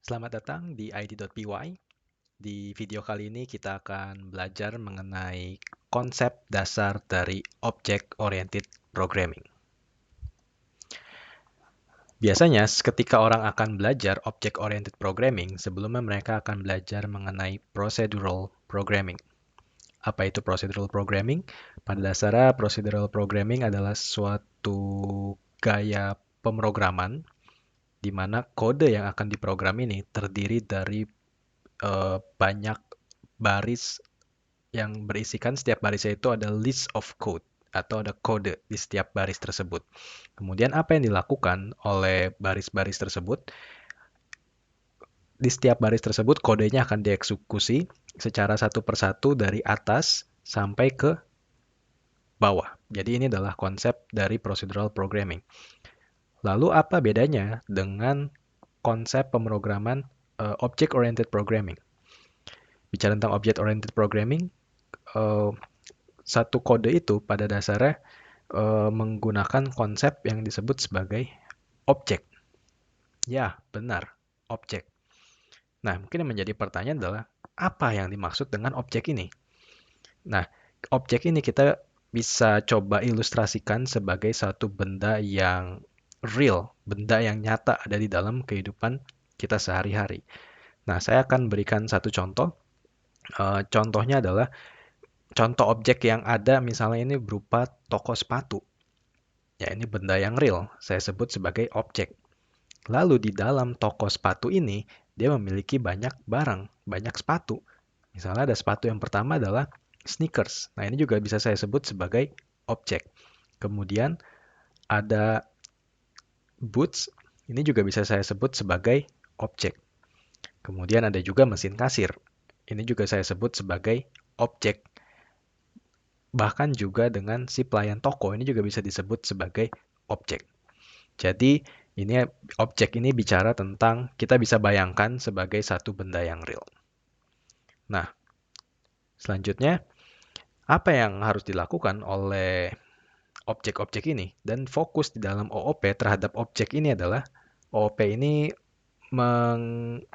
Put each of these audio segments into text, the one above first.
Selamat datang di id.py. Di video kali ini kita akan belajar mengenai konsep dasar dari Object Oriented Programming. Biasanya ketika orang akan belajar Object Oriented Programming, sebelumnya mereka akan belajar mengenai Procedural Programming. Apa itu Procedural Programming? Pada dasarnya Procedural Programming adalah suatu gaya pemrograman di mana kode yang akan diprogram ini terdiri dari banyak baris yang berisikan setiap barisnya itu ada list of code atau ada kode di setiap baris tersebut. Kemudian apa yang dilakukan oleh baris-baris tersebut? Di setiap baris tersebut kodenya akan dieksekusi secara satu persatu dari atas sampai ke bawah. Jadi ini adalah konsep dari procedural programming. Lalu apa bedanya dengan konsep pemrograman object oriented programming? Bicara tentang object oriented programming, eh, satu kode itu pada dasarnya menggunakan konsep yang disebut sebagai objek. Ya, benar, objek. Nah, mungkin yang menjadi pertanyaan adalah apa yang dimaksud dengan objek ini? Nah, objek ini kita bisa coba ilustrasikan sebagai satu benda yang real, benda yang nyata ada di dalam kehidupan kita sehari-hari. Nah, saya akan berikan satu contoh. Contohnya adalah contoh objek yang ada misalnya ini berupa toko sepatu. Ya, ini benda yang real, saya sebut sebagai objek. Lalu di dalam toko sepatu ini, dia memiliki banyak barang, banyak sepatu. Misalnya ada sepatu yang pertama adalah sneakers. Nah, ini juga bisa saya sebut sebagai objek. Kemudian ada boots, ini juga bisa saya sebut sebagai objek. Kemudian ada juga mesin kasir. Ini juga saya sebut sebagai objek. Bahkan juga dengan si pelayan toko, ini juga bisa disebut sebagai objek. Jadi, ini objek ini bicara tentang kita bisa bayangkan sebagai satu benda yang real. Nah, selanjutnya apa yang harus dilakukan oleh objek-objek ini dan fokus di dalam OOP terhadap objek ini adalah OOP ini memiliki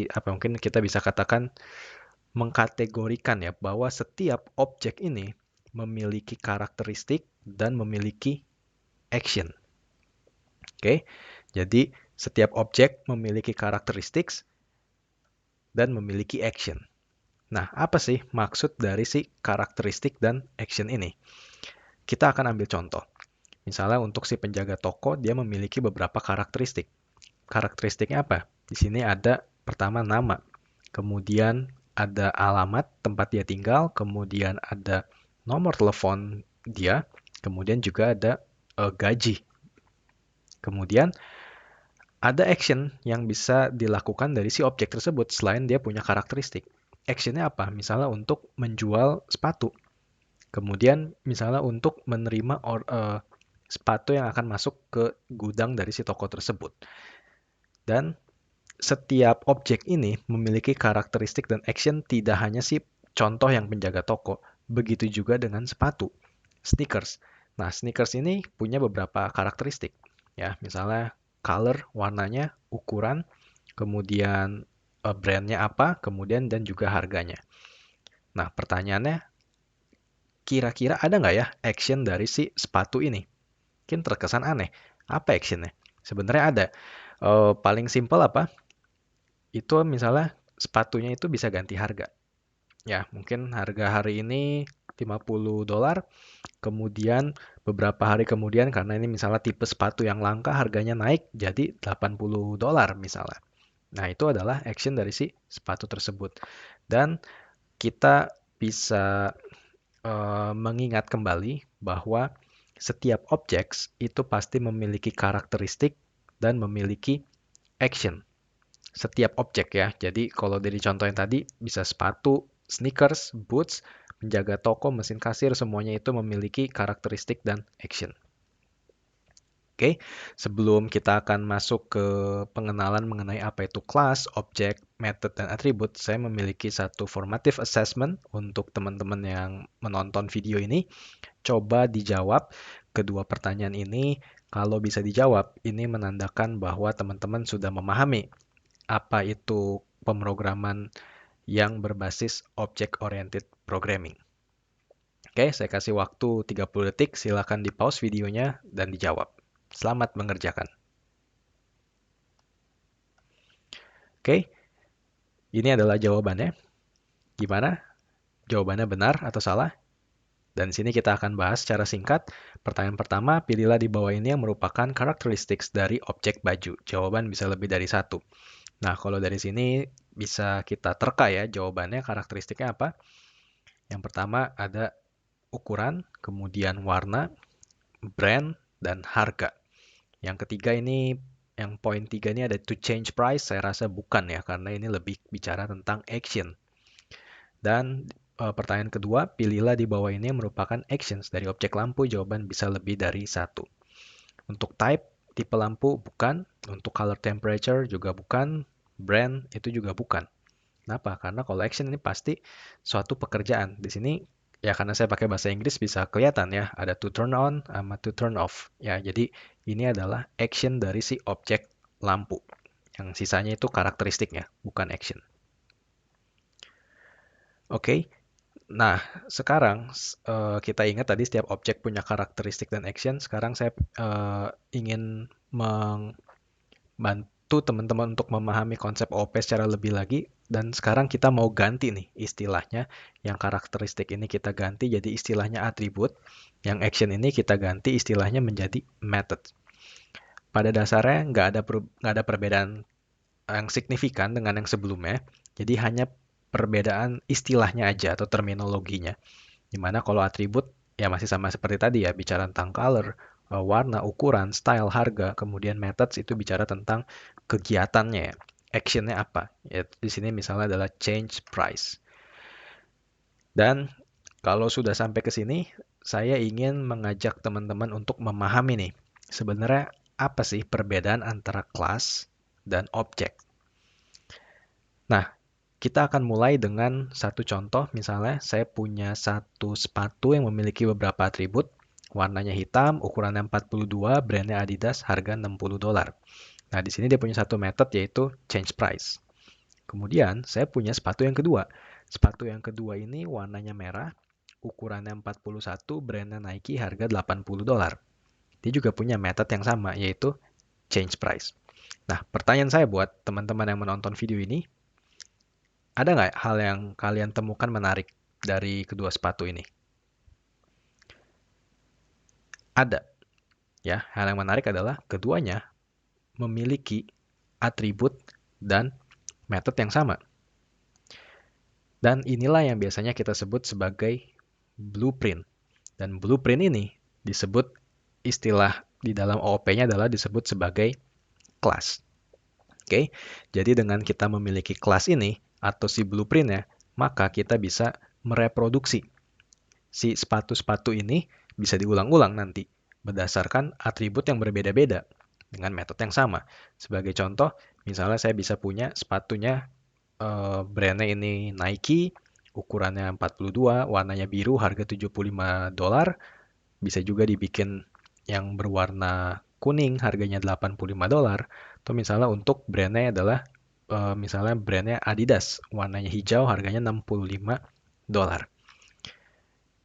apa mungkin kita bisa katakan mengkategorikan ya bahwa setiap objek ini memiliki karakteristik dan memiliki action. Oke. Jadi setiap objek memiliki karakteristik dan memiliki action. Nah, apa sih maksud dari si karakteristik dan action ini? Kita akan ambil contoh. Misalnya untuk si penjaga toko, dia memiliki beberapa karakteristik. Karakteristiknya apa? Di sini ada pertama nama, kemudian ada alamat tempat dia tinggal, kemudian ada nomor telepon dia, kemudian juga ada gaji. Kemudian ada action yang bisa dilakukan dari si objek tersebut selain dia punya karakteristik. Actionnya apa? Misalnya untuk menjual sepatu. Kemudian misalnya untuk menerima sepatu yang akan masuk ke gudang dari si toko tersebut. Dan setiap objek ini memiliki karakteristik dan action tidak hanya si contoh yang penjaga toko. Begitu juga dengan sepatu, sneakers. Nah, sneakers ini punya beberapa karakteristik. Ya, misalnya color, warnanya, ukuran, kemudian brandnya apa, kemudian dan juga harganya. Nah, pertanyaannya, kira-kira ada nggak ya action dari si sepatu ini? Mungkin terkesan aneh. Apa actionnya? Sebenarnya ada. Paling simpel apa? Itu misalnya sepatunya itu bisa ganti harga. Ya, mungkin harga hari ini $50, kemudian beberapa hari kemudian karena ini misalnya tipe sepatu yang langka harganya naik jadi $80 misalnya. Nah, itu adalah action dari si sepatu tersebut. Dan kita bisa mengingat kembali bahwa setiap objek itu pasti memiliki karakteristik dan memiliki action. Setiap objek ya. Jadi kalau dari contoh yang tadi bisa sepatu, sneakers, boots, penjaga toko, mesin kasir, semuanya itu memiliki karakteristik dan action. Oke, sebelum kita akan masuk ke pengenalan mengenai apa itu kelas, objek, method, dan atribut, saya memiliki satu formative assessment untuk teman-teman yang menonton video ini. Coba dijawab kedua pertanyaan ini. Kalau bisa dijawab, ini menandakan bahwa teman-teman sudah memahami apa itu pemrograman yang berbasis Object-Oriented Programming. Oke, saya kasih waktu 30 detik, silakan di pause videonya dan dijawab. Selamat mengerjakan. Oke, ini adalah jawabannya. Gimana? Jawabannya benar atau salah? Dan di sini kita akan bahas secara singkat. Pertanyaan pertama, pilihlah di bawah ini yang merupakan characteristics dari objek baju. Jawaban bisa lebih dari satu. Nah, kalau dari sini bisa kita terka ya jawabannya karakteristiknya apa. Yang pertama ada ukuran, kemudian warna, brand, dan harga. Yang ketiga ini, yang poin 3 ini ada to change price, saya rasa bukan ya, karena ini lebih bicara tentang action. Dan pertanyaan kedua, pilihlah di bawah ini yang merupakan actions dari objek lampu, jawaban bisa lebih dari satu. Untuk type, tipe lampu bukan, untuk color temperature juga bukan, brand itu juga bukan. Kenapa? Karena kalau action ini pasti suatu pekerjaan. Di sini ya karena saya pakai bahasa Inggris bisa kelihatan ya, ada to turn on sama to turn off. Ya, jadi ini adalah action dari si objek lampu. Yang sisanya itu karakteristiknya, bukan action. Oke. Nah, sekarang kita ingat tadi setiap objek punya karakteristik dan action. Sekarang saya ingin bantu teman-teman untuk memahami konsep OOP secara lebih lagi. Dan sekarang kita mau ganti nih istilahnya. Yang karakteristik ini kita ganti jadi istilahnya atribut. Yang action ini kita ganti istilahnya menjadi method. Pada dasarnya nggak ada perbedaan yang signifikan dengan yang sebelumnya. Jadi hanya perbedaan istilahnya aja atau terminologinya. Dimana kalau atribut ya masih sama seperti tadi ya, bicara tentang color, warna, ukuran, style, harga, kemudian methods itu bicara tentang kegiatannya ya, actionnya apa. Ya, di sini misalnya adalah change price. Dan kalau sudah sampai ke sini, saya ingin mengajak teman-teman untuk memahami nih, sebenarnya apa sih perbedaan antara kelas dan objek. Nah, kita akan mulai dengan satu contoh, misalnya saya punya satu sepatu yang memiliki beberapa atribut, warnanya hitam, ukurannya 42, brandnya Adidas, harga $60. Nah, di sini dia punya satu method yaitu change price. Kemudian, saya punya sepatu yang kedua. Sepatu yang kedua ini warnanya merah, ukurannya 41, brandnya Nike, harga $80. Dia juga punya method yang sama, yaitu change price. Nah, pertanyaan saya buat teman-teman yang menonton video ini, ada nggak hal yang kalian temukan menarik dari kedua sepatu ini? Ada. Ya, hal yang menarik adalah keduanya memiliki atribut dan metode yang sama. Dan inilah yang biasanya kita sebut sebagai blueprint. Dan blueprint ini disebut istilah di dalam OOP-nya adalah disebut sebagai kelas. Oke, jadi dengan kita memiliki kelas ini atau si blueprint-nya, maka kita bisa mereproduksi si sepatu-sepatu ini bisa diulang-ulang nanti berdasarkan atribut yang berbeda-beda dengan metode yang sama. Sebagai contoh, misalnya saya bisa punya sepatunya brandnya ini Nike, ukurannya 42, warnanya biru, harga $75. Bisa juga dibikin yang berwarna kuning, harganya $85. Atau misalnya untuk brandnya adalah misalnya brandnya Adidas, warnanya hijau, harganya $65.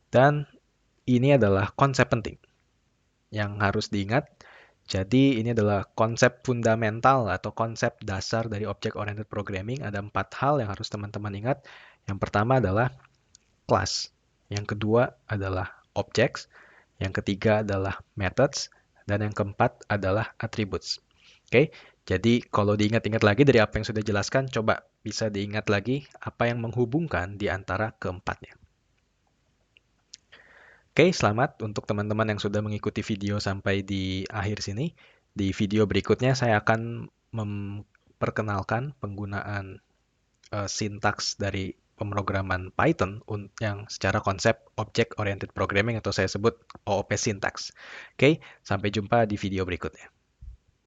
Dan ini adalah konsep penting yang harus diingat. Jadi ini adalah konsep fundamental atau konsep dasar dari Object-Oriented Programming. Ada 4 hal yang harus teman-teman ingat. Yang pertama adalah class. Yang kedua adalah objects. Yang ketiga adalah methods. Dan yang keempat adalah attributes. Oke, jadi kalau diingat-ingat lagi dari apa yang sudah dijelaskan, coba bisa diingat lagi apa yang menghubungkan di antara keempatnya. Oke, selamat untuk teman-teman yang sudah mengikuti video sampai di akhir sini. Di video berikutnya saya akan memperkenalkan penggunaan sintaks dari pemrograman Python yang secara konsep Object Oriented Programming atau saya sebut OOP Syntax. Oke, sampai jumpa di video berikutnya.